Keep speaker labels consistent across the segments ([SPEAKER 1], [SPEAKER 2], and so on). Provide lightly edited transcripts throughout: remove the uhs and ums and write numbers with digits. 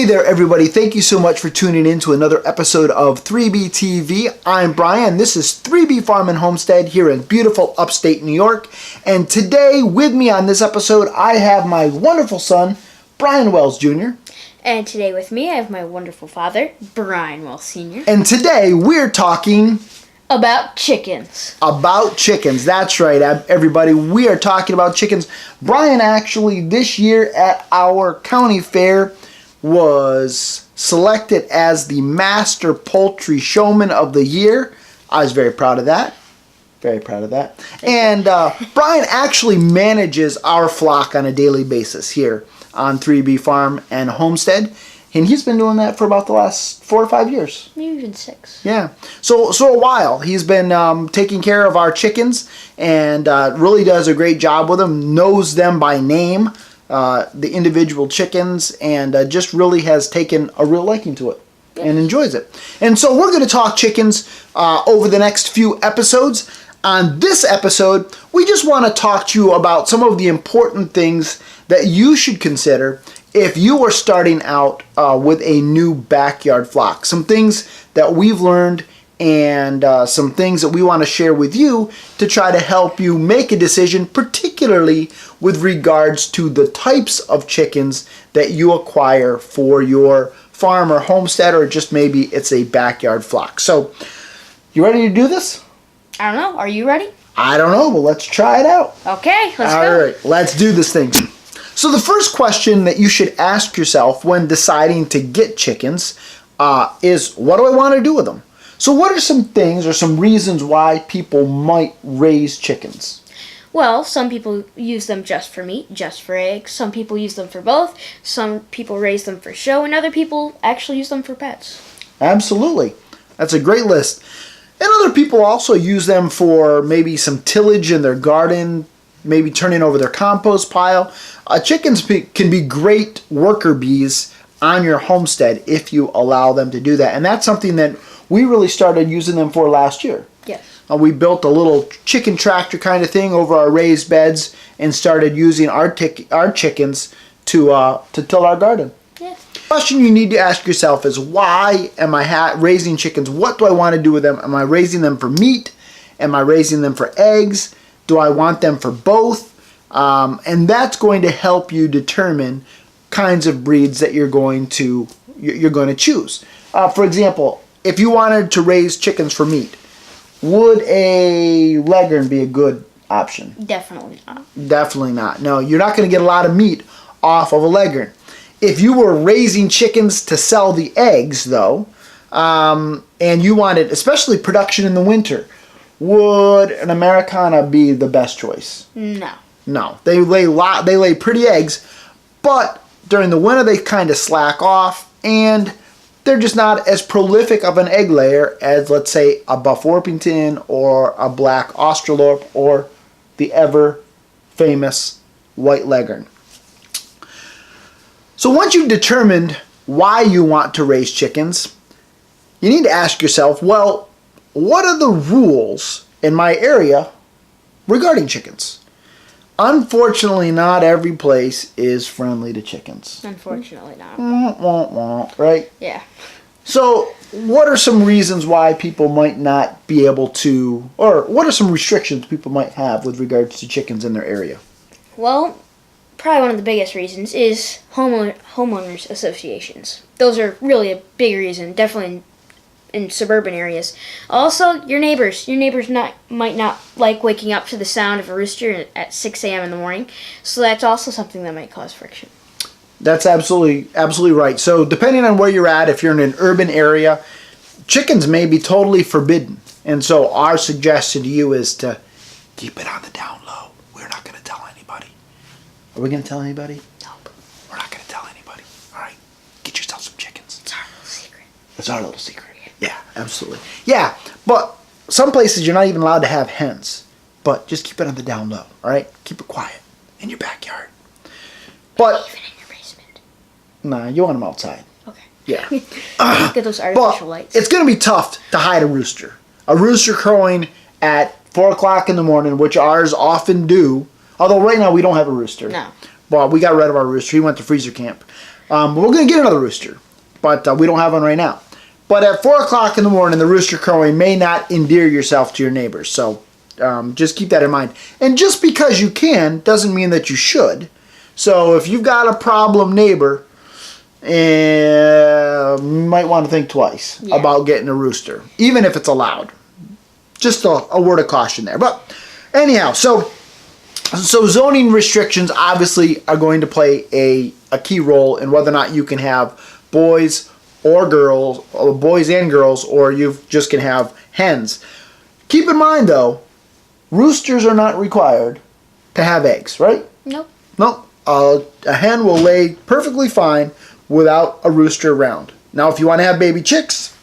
[SPEAKER 1] there, everybody. Thank you so much for tuning in to another episode of 3B TV. I'm Brian. This is 3B Farm and Homestead here in beautiful upstate New York. And today, with me on this episode, I have my wonderful son, Brian Wells Jr.
[SPEAKER 2] And today with me, I have my wonderful father, Brian Wells Sr.
[SPEAKER 1] And today, we're talking
[SPEAKER 2] about chickens.
[SPEAKER 1] About chickens. That's right, everybody. We are talking about chickens. Brian actually, this year at our county fair, was selected as the Master Poultry Showman of the Year. I was very proud of that. Very proud of that. And Brian actually manages our flock on a daily basis here on 3B Farm and Homestead. And he's been doing that for about the last 4 or 5 years.
[SPEAKER 2] Maybe even 6.
[SPEAKER 1] Yeah. So a while. He's been taking care of our chickens and really does a great job with them. Knows them by name, the individual chickens, and just really has taken a real liking to it and enjoys it. And so we're going to talk chickens over the next few episodes. On this episode, we just want to talk to you about some of the important things that you should consider if you are starting out with a new backyard flock. Some things that we've learned and some things that we want to share with you to try to help you make a decision, particularly with regards to the types of chickens that you acquire for your farm or homestead, or just maybe it's a backyard flock. So, you ready to do this?
[SPEAKER 2] I don't know. Are you ready?
[SPEAKER 1] I don't know, but let's try it out.
[SPEAKER 2] Okay, let's go.
[SPEAKER 1] All right, let's do this thing. So the first question that you should ask yourself when deciding to get chickens is, what do I want to do with them? So what are some things or some reasons why people might raise chickens?
[SPEAKER 2] Well, some people use them just for meat, just for eggs. Some people use them for both. Some people raise them for show, and other people actually use them for pets. Absolutely.
[SPEAKER 1] That's a great list. And other people also use them for maybe some tillage in their garden, maybe turning over their compost pile. Chickens can be great worker bees on your homestead if you allow them to do that. And that's something that we really started using them for last year.
[SPEAKER 2] Yes.
[SPEAKER 1] We built a little chicken tractor kind of thing over our raised beds and started using our chickens to till our garden.
[SPEAKER 2] Yeah.
[SPEAKER 1] The question you need to ask yourself is, why am I raising chickens? What do I want to do with them? Am I raising them for meat? Am I raising them for eggs? Do I want them for both? And that's going to help you determine kinds of breeds that you're going to choose. For example, if you wanted to raise chickens for meat, would a Leghorn be a good option?
[SPEAKER 2] Definitely not.
[SPEAKER 1] Definitely not. No, you're not going to get a lot of meat off of a Leghorn. If you were raising chickens to sell the eggs, though, and you wanted, especially production in the winter, would an Americana be the best choice?
[SPEAKER 2] No.
[SPEAKER 1] No. They lay pretty eggs, but during the winter they kind of slack off, and they're just not as prolific of an egg layer as, let's say, a Buff Orpington or a Black Australorp or the ever famous White Leghorn. So once you've determined why you want to raise chickens, you need to ask yourself, well, what are the rules in my area regarding chickens? Unfortunately, not every place is friendly to chickens.
[SPEAKER 2] Unfortunately not.
[SPEAKER 1] Right?
[SPEAKER 2] Yeah.
[SPEAKER 1] So, what are some reasons why people might not be able to, or what are some restrictions people might have with regards to chickens in their area?
[SPEAKER 2] Well, probably one of the biggest reasons is homeowners associations. Those are really a big reason, definitely in suburban areas. Also, your neighbors. Your neighbors might not like waking up to the sound of a rooster at 6 a.m. in the morning, so that's also something that might cause friction.
[SPEAKER 1] That's absolutely right. So depending on where you're at, if you're in an urban area, chickens may be totally forbidden. And so our suggestion to you is to keep it on the down low. We're not going to tell anybody. Are we going to tell anybody?
[SPEAKER 2] Nope.
[SPEAKER 1] We're not going to tell anybody. All right. Get yourself some chickens.
[SPEAKER 2] It's our little secret.
[SPEAKER 1] It's our little secret. Yeah, absolutely. Yeah, but some places you're not even allowed to have hens. But just keep it on the down low, all right? Keep it quiet in your backyard. But
[SPEAKER 2] even in your basement.
[SPEAKER 1] Nah, you want them outside.
[SPEAKER 2] Okay.
[SPEAKER 1] Yeah.
[SPEAKER 2] Get those artificial lights.
[SPEAKER 1] It's going to be tough to hide a rooster. A rooster crowing at 4 o'clock in the morning, which ours often do. Although right now we don't have a rooster.
[SPEAKER 2] No.
[SPEAKER 1] Well, we got rid of our rooster. He went to freezer camp. We're going to get another rooster, but we don't have one right now. But at 4 o'clock in the morning, the rooster crowing may not endear yourself to your neighbors. So just keep that in mind. And just because you can doesn't mean that you should. So if you've got a problem neighbor, you might want to think twice about getting a rooster, even if it's allowed. Just a word of caution there. But anyhow, so zoning restrictions obviously are going to play a key role in whether or not you can have boys or girls, or boys and girls, or you just can have hens. Keep in mind though, roosters are not required to have eggs, right?
[SPEAKER 2] Nope.
[SPEAKER 1] Nope. A hen will lay perfectly fine without a rooster around. Now, if you want to have baby chicks,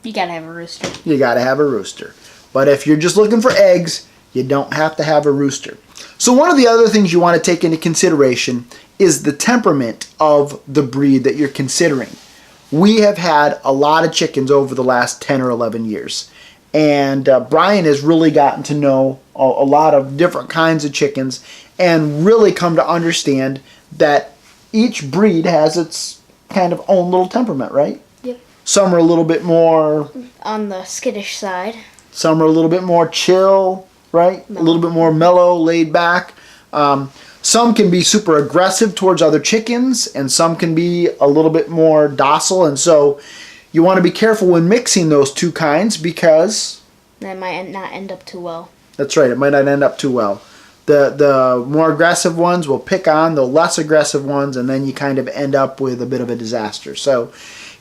[SPEAKER 2] you gotta have a rooster.
[SPEAKER 1] You gotta have a rooster. But if you're just looking for eggs, you don't have to have a rooster. So one of the other things you want to take into consideration is the temperament of the breed that you're considering. We have had a lot of chickens over the last 10 or 11 years. And Brian has really gotten to know a lot of different kinds of chickens and really come to understand that each breed has its kind of own little temperament, right?
[SPEAKER 2] Yep.
[SPEAKER 1] Some are a little bit more
[SPEAKER 2] on the skittish side.
[SPEAKER 1] Some are a little bit more chill, right?
[SPEAKER 2] Mellow.
[SPEAKER 1] A little bit more mellow, laid back. Some can be super aggressive towards other chickens, and some can be a little bit more docile. And so you want to be careful when mixing those two kinds because
[SPEAKER 2] that might not end up too well.
[SPEAKER 1] That's right. It might not end up too well. The more aggressive ones will pick on the less aggressive ones, and then you kind of end up with a bit of a disaster. So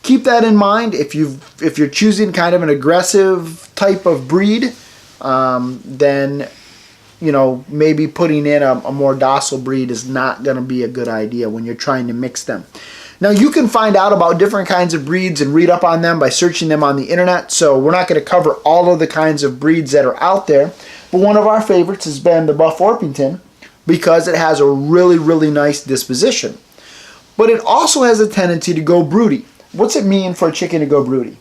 [SPEAKER 1] keep that in mind. If you're choosing kind of an aggressive type of breed, then maybe putting in a more docile breed is not going to be a good idea when you're trying to mix them. Now, you can find out about different kinds of breeds and read up on them by searching them on the internet. So we're not going to cover all of the kinds of breeds that are out there. But one of our favorites has been the Buff Orpington because it has a really, really nice disposition. But it also has a tendency to go broody. What's it mean for a chicken to go broody?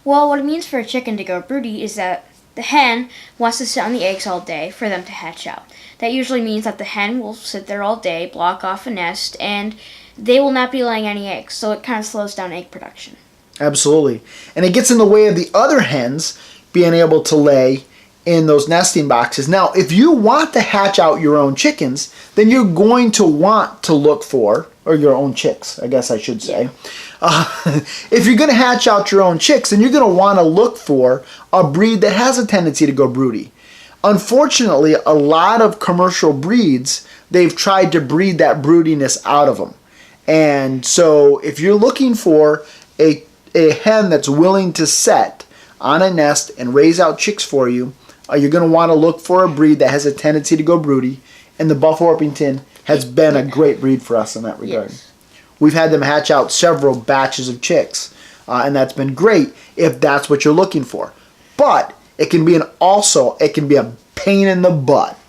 [SPEAKER 2] Well, what it means for a chicken to go broody is that the hen wants to sit on the eggs all day for them to hatch out. That usually means that the hen will sit there all day, block off a nest, and they will not be laying any eggs. So it kind of slows down egg production.
[SPEAKER 1] Absolutely. And it gets in the way of the other hens being able to lay in those nesting boxes. Now, if you want to hatch out your own chickens, then you're going to want to look for, or your own chicks, I guess I should say. If you're going to hatch out your own chicks, then you're going to want to look for a breed that has a tendency to go broody. Unfortunately, a lot of commercial breeds, they've tried to breed that broodiness out of them. And so if you're looking for a hen that's willing to set on a nest and raise out chicks for you, you're going to want to look for a breed that has a tendency to go broody. And the Buff Orpington has been a great breed for us in that regard.
[SPEAKER 2] Yes.
[SPEAKER 1] We've had them hatch out several batches of chicks, and that's been great if that's what you're looking for. But it can be a pain in the butt,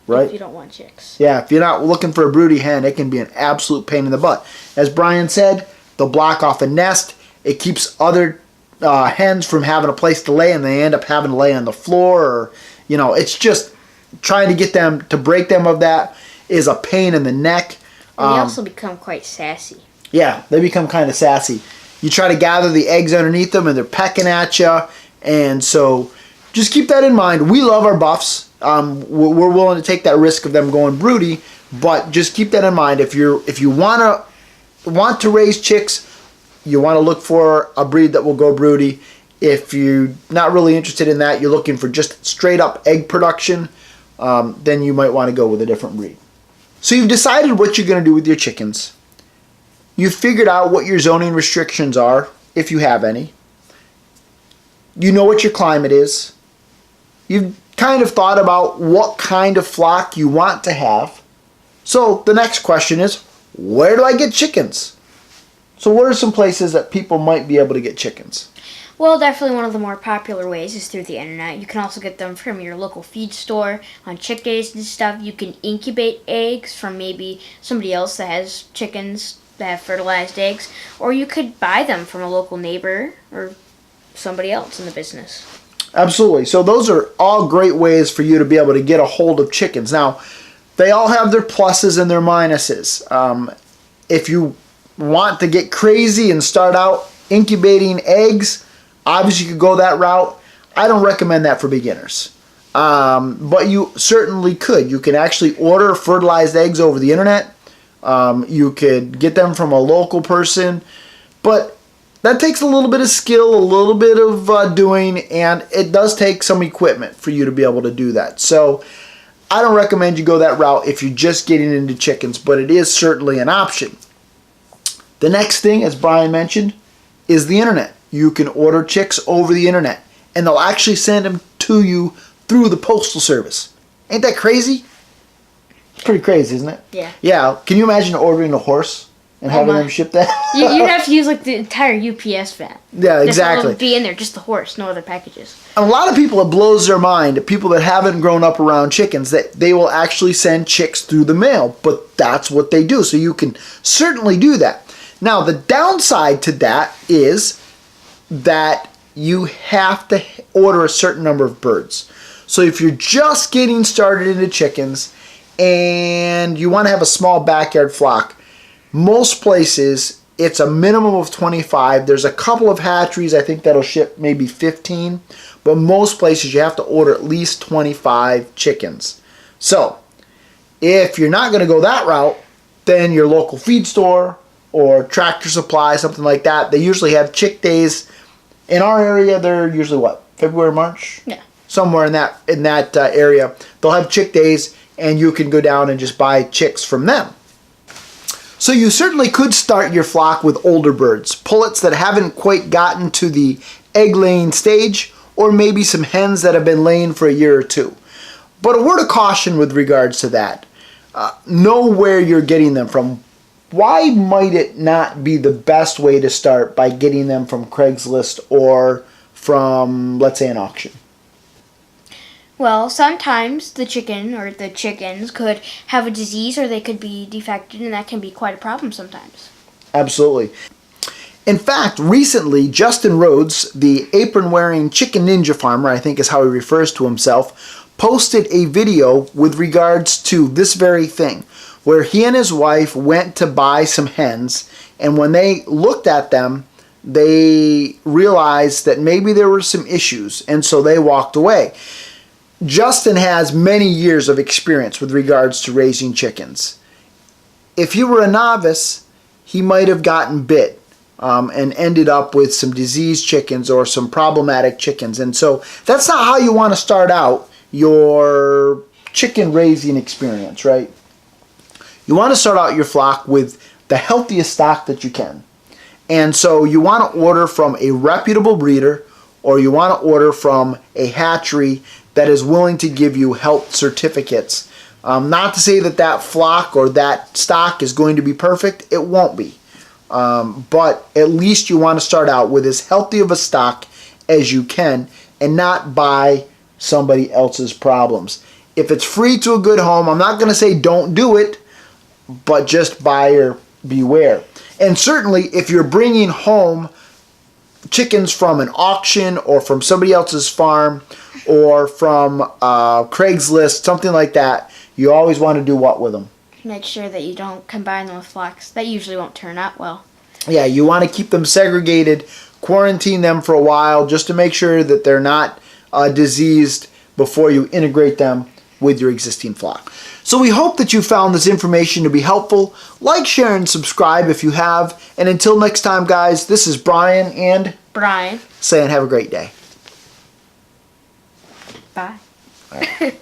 [SPEAKER 1] right?
[SPEAKER 2] If you don't want chicks.
[SPEAKER 1] Yeah, if you're not looking for a broody hen, it can be an absolute pain in the butt. As Brian said, they'll block off a nest. It keeps other hens from having a place to lay, and they end up having to lay on the floor. Or, it's just trying to get them to break them of that is a pain in the neck.
[SPEAKER 2] And they also become quite sassy.
[SPEAKER 1] Yeah, they become kind of sassy. You try to gather the eggs underneath them, and they're pecking at you. And so just keep that in mind. We love our buffs. We're willing to take that risk of them going broody, but just keep that in mind. If you want to raise chicks, you want to look for a breed that will go broody. If you're not really interested in that, you're looking for just straight up egg production, then you might want to go with a different breed. So you've decided what you're going to do with your chickens. You've figured out what your zoning restrictions are, if you have any. You know what your climate is. You've kind of thought about what kind of flock you want to have. So the next question is, where do I get chickens? So what are some places that people might be able to get chickens?
[SPEAKER 2] Well, definitely one of the more popular ways is through the internet. You can also get them from your local feed store on chick days and stuff. You can incubate eggs from maybe somebody else that has chickens that have fertilized eggs. Or you could buy them from a local neighbor or somebody else in the business.
[SPEAKER 1] Absolutely. So those are all great ways for you to be able to get a hold of chickens. Now, they all have their pluses and their minuses. If you want to get crazy and start out incubating eggs, obviously you could go that route. I don't recommend that for beginners. But you certainly could. You can actually order fertilized eggs over the internet. You could get them from a local person. But that takes a little bit of skill, a little bit of doing, and it does take some equipment for you to be able to do that. So I don't recommend you go that route if you're just getting into chickens, but it is certainly an option. The next thing, as Brian mentioned, is the internet. You can order chicks over the internet, and they'll actually send them to you through the postal service. Ain't that crazy? It's pretty crazy, isn't it?
[SPEAKER 2] Yeah.
[SPEAKER 1] Yeah. Can you imagine ordering a horse and having them ship that?
[SPEAKER 2] You'd have to use like the entire UPS van.
[SPEAKER 1] Yeah, exactly.
[SPEAKER 2] Just be in there, just the horse, no other packages.
[SPEAKER 1] And a lot of people, it blows their mind, people that haven't grown up around chickens, that they will actually send chicks through the mail. But that's what they do. So you can certainly do that. Now, the downside to that is that you have to order a certain number of birds. So if you're just getting started into chickens and you want to have a small backyard flock, most places it's a minimum of 25. There's a couple of hatcheries I think that'll ship maybe 15, but most places you have to order at least 25 chickens. So if you're not going to go that route, then your local feed store or Tractor Supply, something like that, they usually have chick days. In our area, they're usually what, February, March?
[SPEAKER 2] Yeah.
[SPEAKER 1] Somewhere in that area, they'll have chick days, and you can go down and just buy chicks from them. So you certainly could start your flock with older birds, pullets that haven't quite gotten to the egg-laying stage, or maybe some hens that have been laying for a year or two. But a word of caution with regards to that. Know where you're getting them from. Why might it not be the best way to start by getting them from Craigslist or from, let's say, an auction?
[SPEAKER 2] Well, sometimes the chicken or the chickens could have a disease or they could be defected, and that can be quite a problem sometimes.
[SPEAKER 1] Absolutely. In fact, recently, Justin Rhodes, the apron-wearing chicken ninja farmer, I think is how he refers to himself, posted a video with regards to this very thing, where he and his wife went to buy some hens, and when they looked at them, they realized that maybe there were some issues, and so they walked away. Justin has many years of experience with regards to raising chickens. If he were a novice, he might have gotten bit and ended up with some diseased chickens or some problematic chickens. And so that's not how you want to start out your chicken raising experience, right? You want to start out your flock with the healthiest stock that you can. And so you want to order from a reputable breeder, or you want to order from a hatchery that is willing to give you health certificates. Not to say that that flock or that stock is going to be perfect. It won't be. But at least you want to start out with as healthy of a stock as you can and not buy somebody else's problems. If it's free to a good home, I'm not going to say don't do it, but just buyer beware. And certainly if you're bringing home chickens from an auction or from somebody else's farm or from Craigslist, something like that, you always want to do what with them?
[SPEAKER 2] Make sure that you don't combine them with flocks. That usually won't turn out well.
[SPEAKER 1] Yeah, you want to keep them segregated, quarantine them for a while just to make sure that they're not diseased before you integrate them with your existing flock. So we hope that you found this information to be helpful. Like, share, and subscribe if you have. And until next time, guys, this is Brian and
[SPEAKER 2] Brian
[SPEAKER 1] saying have a great day.
[SPEAKER 2] Bye.
[SPEAKER 1] All right.